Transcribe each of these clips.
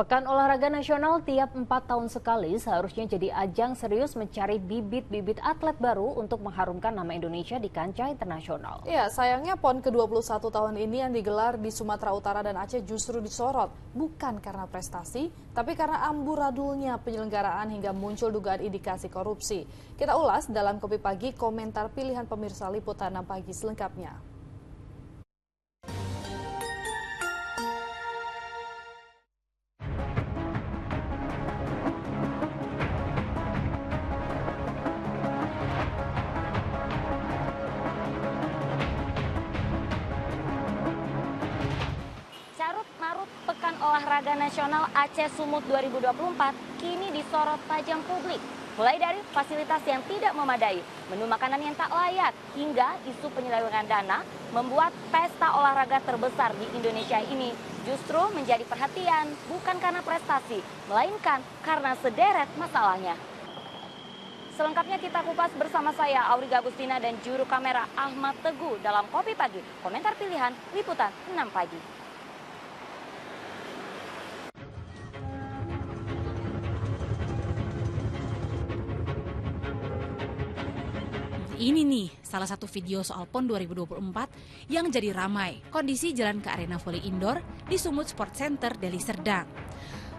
Pekan Olahraga Nasional tiap 4 tahun sekali seharusnya jadi ajang serius mencari bibit-bibit atlet baru untuk mengharumkan nama Indonesia di kancah internasional. Ya, sayangnya PON ke-21 tahun ini yang digelar di Sumatera Utara dan Aceh justru disorot. Bukan karena prestasi, tapi karena amburadulnya penyelenggaraan hingga muncul dugaan indikasi korupsi. Kita ulas dalam Kopi Pagi komentar pilihan pemirsa Liputan 6 Pagi selengkapnya. Carut-marut Pekan Olahraga Nasional Aceh Sumut 2024 kini disorot tajam publik. Mulai dari fasilitas yang tidak memadai, menu makanan yang tak layak, hingga isu penyelewengan dana membuat pesta olahraga terbesar di Indonesia ini justru menjadi perhatian bukan karena prestasi, melainkan karena sederet masalahnya. Selengkapnya kita kupas bersama saya, Auriga Agustina, dan juru kamera Ahmad Teguh dalam Kopi Pagi, komentar pilihan Liputan 6 Pagi. Ini nih salah satu video soal PON 2024 yang jadi ramai. Kondisi jalan ke arena voli indoor di Sumut Sport Center, Deli Serdang.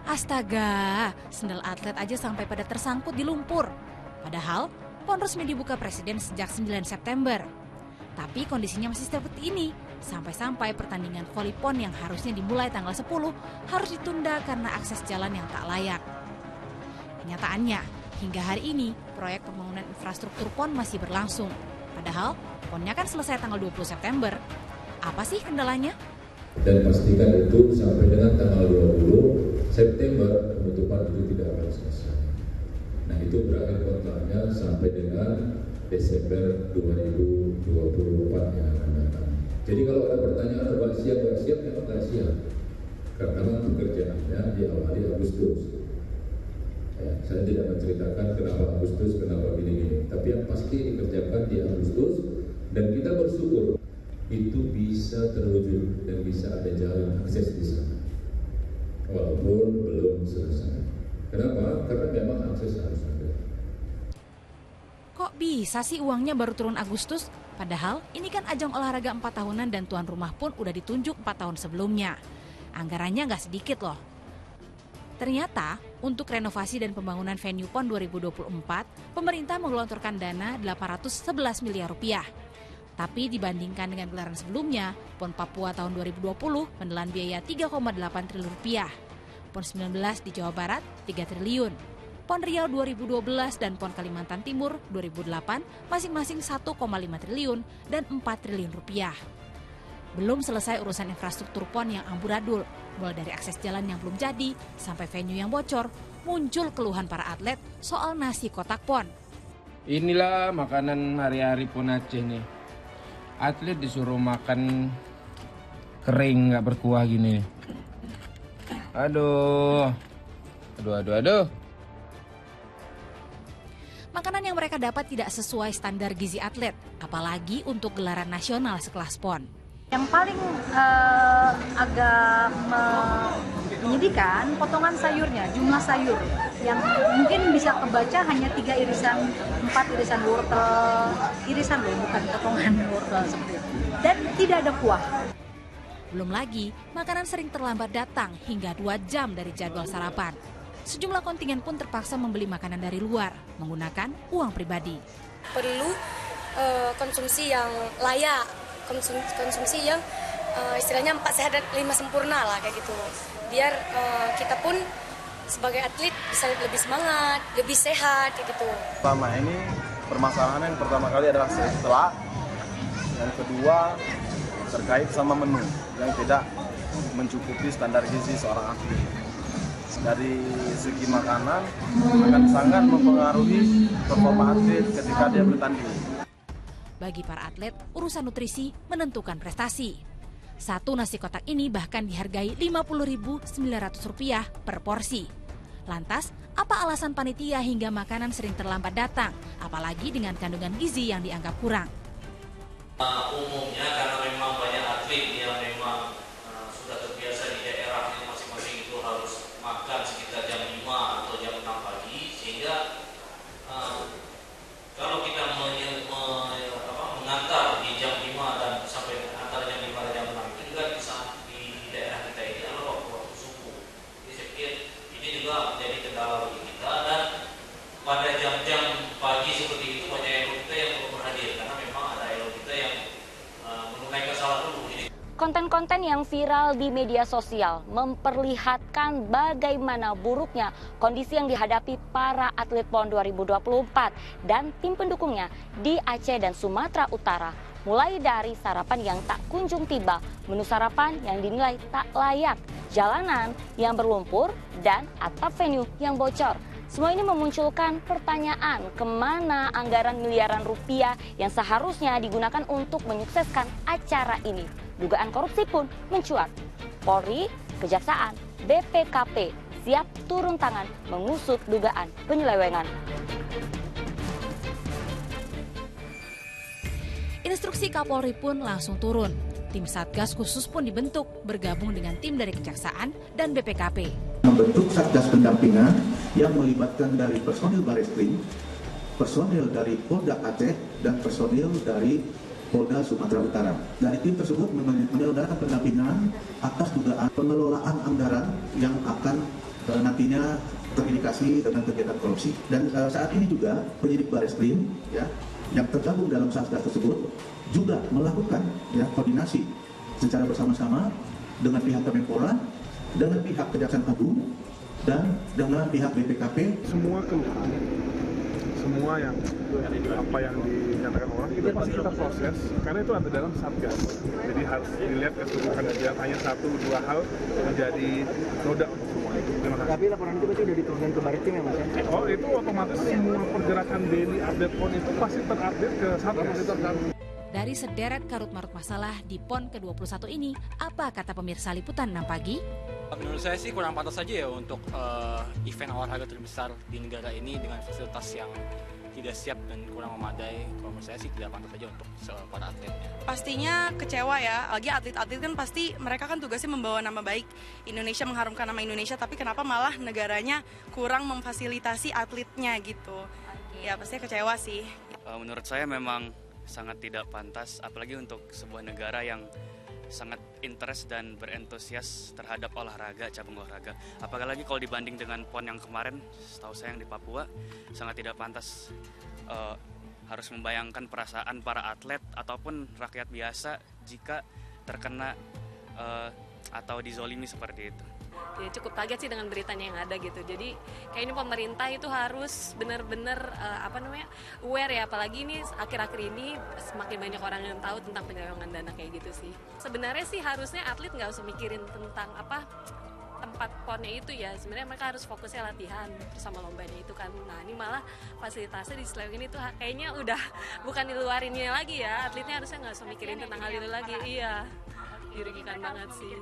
Astaga, sendal atlet aja sampai pada tersangkut di lumpur. Padahal PON resmi dibuka Presiden sejak 9 September. Tapi kondisinya masih seperti ini. Sampai-sampai pertandingan voli PON yang harusnya dimulai tanggal 10 harus ditunda karena akses jalan yang tak layak. Kenyataannya, hingga hari ini, proyek pembangunan infrastruktur PON masih berlangsung. Padahal, PON-nya kan selesai tanggal 20 September. Apa sih kendalanya? Dan pastikan itu sampai dengan tanggal 20 September, penutupan itu tidak akan selesai. Nah, itu berakhir kontraknya sampai dengan Desember 2024 yang akan datang. Jadi kalau ada pertanyaan, apa siap, memang tak siap. Karena pekerjaannya diawali Agustus. Ya, saya tidak menceritakan kenapa Agustus, kenapa gini-gini. Tapi yang pasti dikerjakan di Agustus dan kita bersyukur itu bisa terwujud dan bisa ada jalan akses di sana. Walaupun belum selesai. Kenapa? Karena memang akses harus ada. Kok bisa sih uangnya baru turun Agustus? Padahal ini kan ajang olahraga 4 tahunan dan tuan rumah pun udah ditunjuk 4 tahun sebelumnya. Anggarannya nggak sedikit loh. Ternyata, untuk renovasi dan pembangunan venue PON 2024, pemerintah menggelontorkan dana 811 miliar rupiah. Tapi dibandingkan dengan gelaran sebelumnya, PON Papua tahun 2020 menelan biaya 3,8 triliun rupiah. PON 19 di Jawa Barat 3 triliun. PON Riau 2012 dan PON Kalimantan Timur 2008 masing-masing 1,5 triliun dan 4 triliun rupiah. Belum selesai urusan infrastruktur PON yang amburadul, mulai dari akses jalan yang belum jadi sampai venue yang bocor, muncul keluhan para atlet soal nasi kotak PON. Inilah makanan hari-hari PON Aceh nih. Atlet disuruh makan kering, nggak berkuah gini. Aduh. Makanan yang mereka dapat tidak sesuai standar gizi atlet, apalagi untuk gelaran nasional sekelas PON. Yang paling agak menyedihkan potongan sayurnya, jumlah sayur yang mungkin bisa kebaca hanya 3 irisan, 4 irisan wortel, irisan loh, bukan potongan wortel seperti itu. Dan tidak ada kuah. Belum lagi, makanan sering terlambat datang hingga 2 jam dari jadwal sarapan. Sejumlah kontingen pun terpaksa membeli makanan dari luar menggunakan uang pribadi. Perlu konsumsi yang layak, konsumsi yang istilahnya 4 sehat dan 5 sempurna lah kayak gitu. Biar kita pun sebagai atlet bisa lebih semangat, lebih sehat kayak gitu. Pertama ini permasalahan yang pertama kali adalah setelah, yang kedua terkait sama menu yang tidak mencukupi standar gizi seorang atlet. Dari segi makanan akan sangat mempengaruhi performa atlet ketika dia bertanding. Bagi para atlet, urusan nutrisi menentukan prestasi. Satu nasi kotak ini bahkan dihargai Rp50.900 per porsi. Lantas, apa alasan panitia hingga makanan sering terlambat datang, apalagi dengan kandungan gizi yang dianggap kurang? Umumnya karena memang banyak atlet yang memang sudah terbiasa di daerahnya masing-masing itu harus makan sekitar jam 5 atau jam 6 pagi, sehingga kalau kita mengantar di jam 5 dan sampai antara jam 5 dan jam 6 itu juga di daerah kita ini adalah waktu subuh. Jadi saya pikir ini juga menjadi kendala bagi kita, dan pada jam-jam pagi seperti itu banyak elok kita yang belum berhadir karena memang ada elok kita yang menunaikan salat dulu. Konten-konten yang viral di media sosial memperlihatkan bagaimana buruknya kondisi yang dihadapi para atlet PON 2024 dan tim pendukungnya di Aceh dan Sumatera Utara. Mulai dari sarapan yang tak kunjung tiba, menu sarapan yang dinilai tak layak, jalanan yang berlumpur, dan atap venue yang bocor. Semua ini memunculkan pertanyaan, kemana anggaran miliaran rupiah yang seharusnya digunakan untuk menyukseskan acara ini. Dugaan korupsi pun mencuat. Polri, Kejaksaan, BPKP siap turun tangan mengusut dugaan penyelewengan. Instruksi Kapolri pun langsung turun. Tim Satgas khusus pun dibentuk bergabung dengan tim dari Kejaksaan dan BPKP. Membentuk Satgas pendampingan yang melibatkan dari personil Bareskrim, personil dari Polda Aceh, dan personil dari Polda Sumatera Utara. Dari tim tersebut menyelenggarakan pendampingan atas dugaan pengelolaan anggaran yang akan nantinya terindikasi dengan kegiatan korupsi. Dan saat ini juga penyidik Bareskrim yang tergabung dalam Satgas tersebut juga melakukan koordinasi secara bersama-sama dengan pihak Kemenpora, dengan pihak Kejaksaan Agung, dan dengan pihak BPKP. Semua keluhan, semua yang apa yang dinyatakan orang itu pasti kita proses karena itu ada dalam Satgas. Jadi harus dilihat keseluruhan, jangan hanya 1-2 hal menjadi noda untuk semua itu. Tapi laporan itu sudah diturunkan ke Bareskrim ya Mas? Oh, itu otomatis semua pergerakan daily update PON itu pasti terupdate ke Satgas. Dari sederet karut-marut masalah di PON ke-21 ini, apa kata pemirsa Liputan 6 Pagi? Menurut saya sih kurang pantas saja ya untuk event olahraga terbesar di negara ini dengan fasilitas yang tidak siap dan kurang memadai. Kalau menurut saya sih tidak pantas saja untuk para atletnya. Pastinya kecewa ya, lagi atlet-atlet kan pasti mereka kan tugasnya membawa nama baik Indonesia, mengharumkan nama Indonesia, tapi kenapa malah negaranya kurang memfasilitasi atletnya gitu. Ya pastinya kecewa sih. Menurut saya memang sangat tidak pantas, apalagi untuk sebuah negara yang sangat interest dan berentusias terhadap olahraga, cabang olahraga. Apalagi kalau dibanding dengan PON yang kemarin, setahu saya yang di Papua, sangat tidak pantas. Harus membayangkan perasaan para atlet ataupun rakyat biasa jika terkena atau dizolimi seperti itu. Ya cukup kaget sih dengan beritanya yang ada gitu. Jadi kayak ini pemerintah itu harus benar-benar aware ya, apalagi ini akhir-akhir ini semakin banyak orang yang tahu tentang penyelewengan dana kayak gitu sih. Sebenarnya sih harusnya atlet nggak usah mikirin tentang tempat PON-nya itu ya. Sebenarnya mereka harus fokusnya latihan sama lombanya itu kan. Nah ini malah fasilitasnya diselewengin itu kayaknya udah bukan diluarinnya lagi ya. Atletnya harusnya nggak usah mikirin tentang hal itu lagi. Iya, dirugikan banget sih.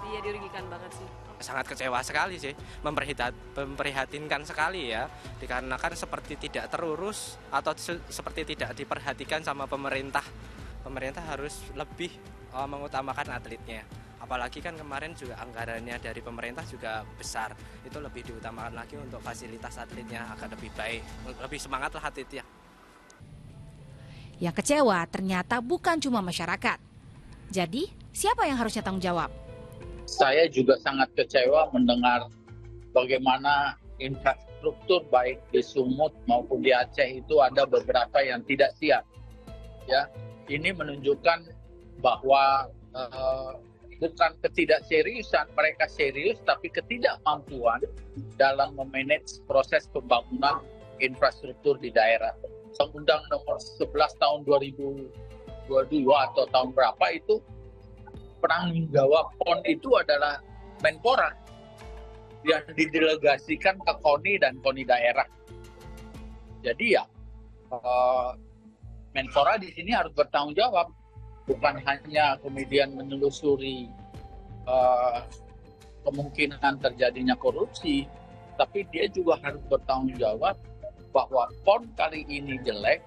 Iya, dirugikan banget sih. Sangat kecewa sekali sih, memprihatinkan sekali ya, dikarenakan seperti tidak terurus atau seperti tidak diperhatikan sama pemerintah. Pemerintah harus lebih mengutamakan atletnya. Apalagi kan kemarin juga anggarannya dari pemerintah juga besar, itu lebih diutamakan lagi untuk fasilitas atletnya agar lebih baik, lebih semangat lah atletnya. Yang kecewa ternyata bukan cuma masyarakat. Jadi, siapa yang harusnya tanggung jawab? Saya juga sangat kecewa mendengar bagaimana infrastruktur baik di Sumut maupun di Aceh itu ada beberapa yang tidak siap. Ya, ini menunjukkan bahwa bukan ketidakseriusan, mereka serius tapi ketidakmampuan dalam memanage proses pembangunan infrastruktur di daerah. Undang nomor 11 tahun 2022 atau tahun berapa itu penanggung jawab PON itu adalah Menpora yang didelegasikan ke KONI dan KONI daerah. Jadi ya Menpora di sini harus bertanggung jawab, bukan hanya kemudian menelusuri kemungkinan terjadinya korupsi, tapi dia juga harus bertanggung jawab bahwa PON kali ini jelek,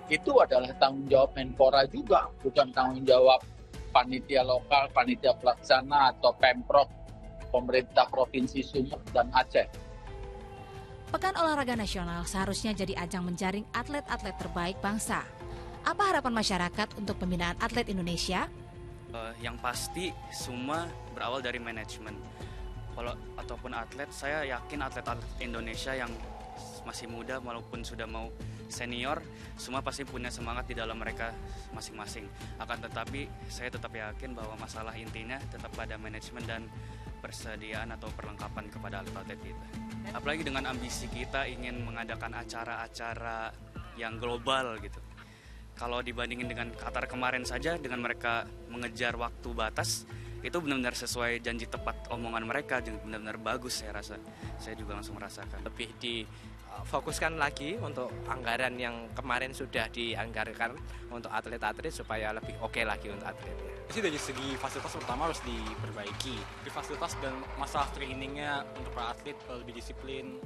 itu adalah tanggung jawab Menpora juga, bukan tanggung jawab panitia lokal, panitia pelaksana atau Pemprov pemerintah Provinsi Sumut dan Aceh. Pekan Olahraga Nasional seharusnya jadi ajang menjaring atlet-atlet terbaik bangsa. Apa harapan masyarakat untuk pembinaan atlet Indonesia? Yang pasti semua berawal dari manajemen. Kalau ataupun atlet, saya yakin atlet-atlet Indonesia yang masih muda maupun sudah mau senior, semua pasti punya semangat di dalam mereka masing-masing. Akan tetapi saya tetap yakin bahwa masalah intinya tetap pada manajemen dan persediaan atau perlengkapan kepada atlet-atlet kita. Apalagi dengan ambisi kita ingin mengadakan acara-acara yang global gitu. Kalau dibandingin dengan Qatar kemarin saja, dengan mereka mengejar waktu batas, itu benar-benar sesuai janji tepat omongan mereka, benar-benar bagus saya rasa. Saya juga langsung merasakan. Lebih difokuskan lagi untuk anggaran yang kemarin sudah dianggarkan untuk atlet-atlet supaya lebih oke lagi untuk atletnya. Jadi dari segi fasilitas pertama harus diperbaiki. Di fasilitas dan masalah trainingnya untuk para atlet lebih disiplin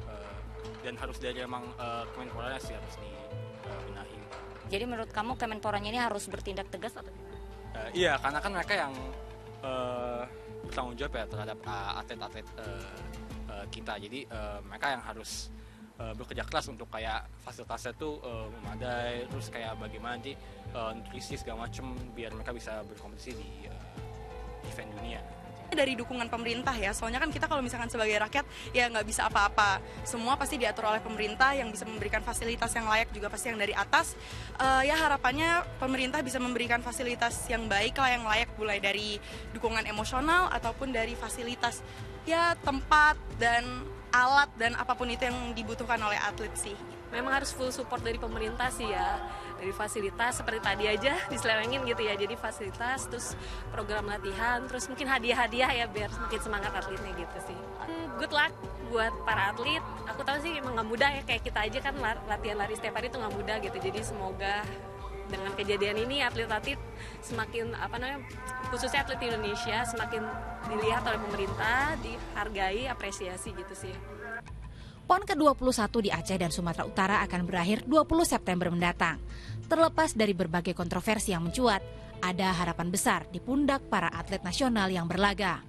dan harus dari emang Kemenporanya sih harus dibenahi. Jadi menurut kamu Kemenporanya ini harus bertindak tegas atau gimana? Iya, karena kan mereka yang bertanggung jawab ya terhadap atlet-atlet kita. Jadi mereka yang harus bekerja keras untuk kayak fasilitasnya tuh memadai, terus kayak bagaimana nanti nutrisi segala macem biar mereka bisa berkompetisi di event dunia. Dari dukungan pemerintah ya, soalnya kan kita kalau misalkan sebagai rakyat ya nggak bisa apa-apa, semua pasti diatur oleh pemerintah yang bisa memberikan fasilitas yang layak juga pasti yang dari atas. Ya harapannya pemerintah bisa memberikan fasilitas yang baik lah, yang layak, mulai dari dukungan emosional ataupun dari fasilitas ya tempat dan alat dan apapun itu yang dibutuhkan oleh atlet sih. Memang harus full support dari pemerintah sih ya, dari fasilitas seperti tadi aja diselewengin gitu ya, jadi fasilitas, terus program latihan, terus mungkin hadiah-hadiah ya biar semakin semangat atletnya gitu sih. Good luck buat para atlet, aku tahu sih emang gak mudah ya, kayak kita aja kan latihan lari setiap hari itu gak mudah gitu, jadi semoga dengan kejadian ini atlet-atlet semakin khususnya atlet Indonesia semakin dilihat oleh pemerintah, dihargai, apresiasi gitu sih. PON ke-21 di Aceh dan Sumatera Utara akan berakhir 20 September mendatang. Terlepas dari berbagai kontroversi yang mencuat, ada harapan besar di pundak para atlet nasional yang berlaga.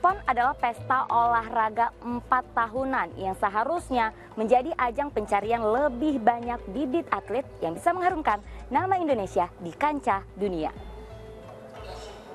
PON adalah pesta olahraga 4 tahunan yang seharusnya menjadi ajang pencarian lebih banyak bibit atlet yang bisa mengharumkan nama Indonesia di kancah dunia.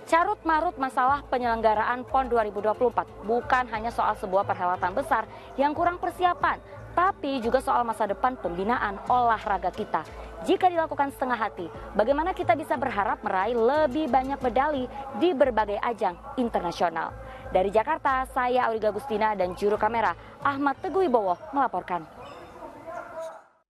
Carut-marut masalah penyelenggaraan PON 2024 bukan hanya soal sebuah perhelatan besar yang kurang persiapan, tapi juga soal masa depan pembinaan olahraga kita. Jika dilakukan setengah hati, bagaimana kita bisa berharap meraih lebih banyak medali di berbagai ajang internasional? Dari Jakarta, saya Auriga Gustina dan juru kamera Ahmad Teguh Wibowo melaporkan.